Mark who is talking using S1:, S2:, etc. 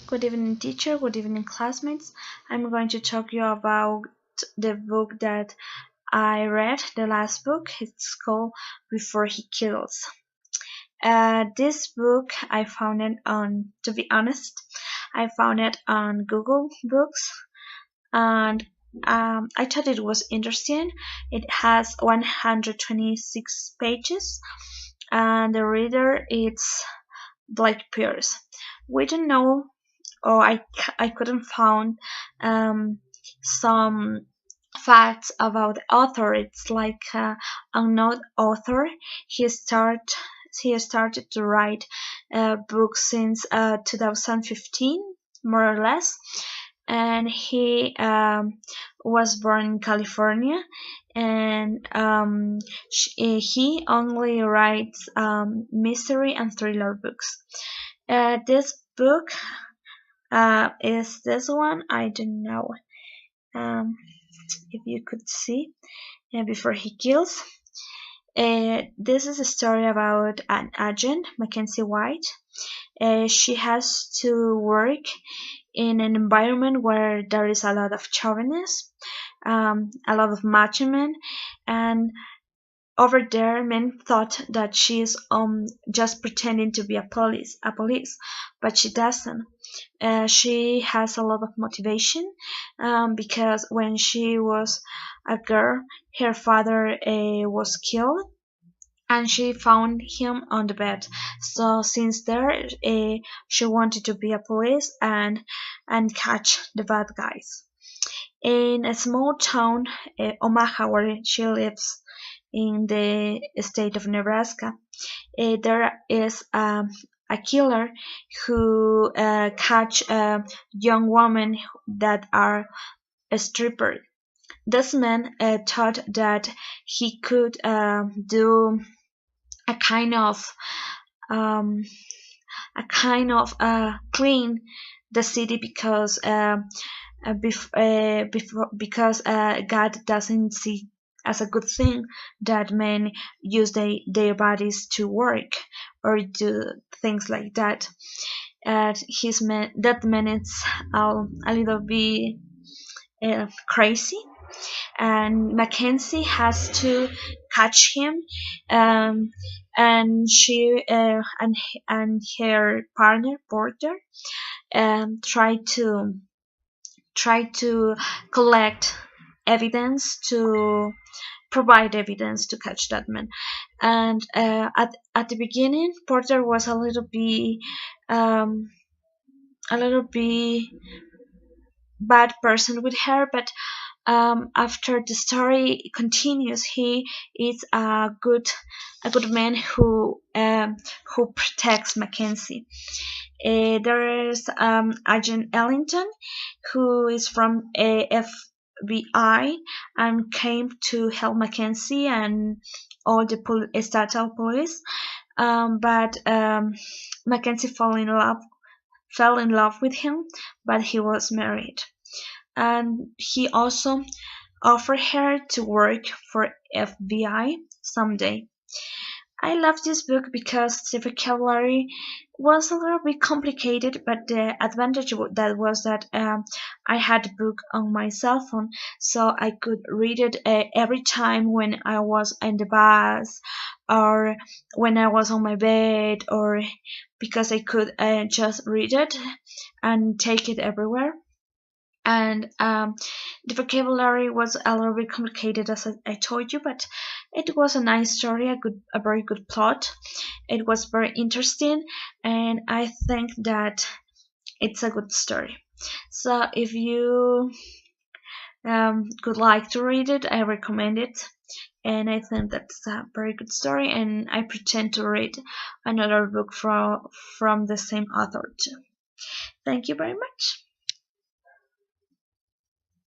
S1: Good evening, teacher. Good evening, classmates. I'm going to talk you about the book that I read, the last book. It's called Before He Kills. This book I found it on, to be honest, I found it on Google Books, and I thought it was interesting. It has 126 pages, and the reader is Blake Pierce. We don't know, or I couldn't find some facts about the author. It's like a unknown author. He start he started to write books since 2015, more or less, and he was born in California, and he only writes mystery and thriller books. This book is this one? I don't know. If you could see, Before He Kills. This is a story about an agent, Mackenzie White. She has to work in an environment where there is a lot of chauvinism, a lot of macho men, and over there, men thought that she is just pretending to be a police, but she doesn't. She has a lot of motivation because when she was a girl, her father was killed, and she found him on the bed. So since there, she wanted to be a police and catch the bad guys. In a small town, Omaha, where she lives in the state of Nebraska, there is a killer who catch young women that are a stripper. This man thought that he could do a kind of um, clean the city because God doesn't see as a good thing that men use their bodies to work or do things like that. That man is a little bit crazy, and Mackenzie has to catch him, um, and she and her partner Porter try to collect evidence to provide evidence to catch that man. And at the beginning, Porter was um, a little bit bad person with her, but after the story continues, he is a good man who protects Mackenzie. There is Agent Ellington, who is from FBI and came to help Mackenzie and all the estatal police. But Mackenzie fell in love with him, but he was married, and he also offered her to work for FBI someday. I love this book because the vocabulary was a little bit complicated, but the advantage that was that I had the book on my cell phone, so I could read it every time when I was in the bus or when I was on my bed, or because I could just read it and take it everywhere. And the vocabulary was a little bit complicated, as I told you, but it was a nice story, a very good plot. It was very interesting, and I think that it's a good story. So if you would like to read it, I recommend it, and I think that's a very good story, and I pretend to read another book from the same author too. Thank you very much.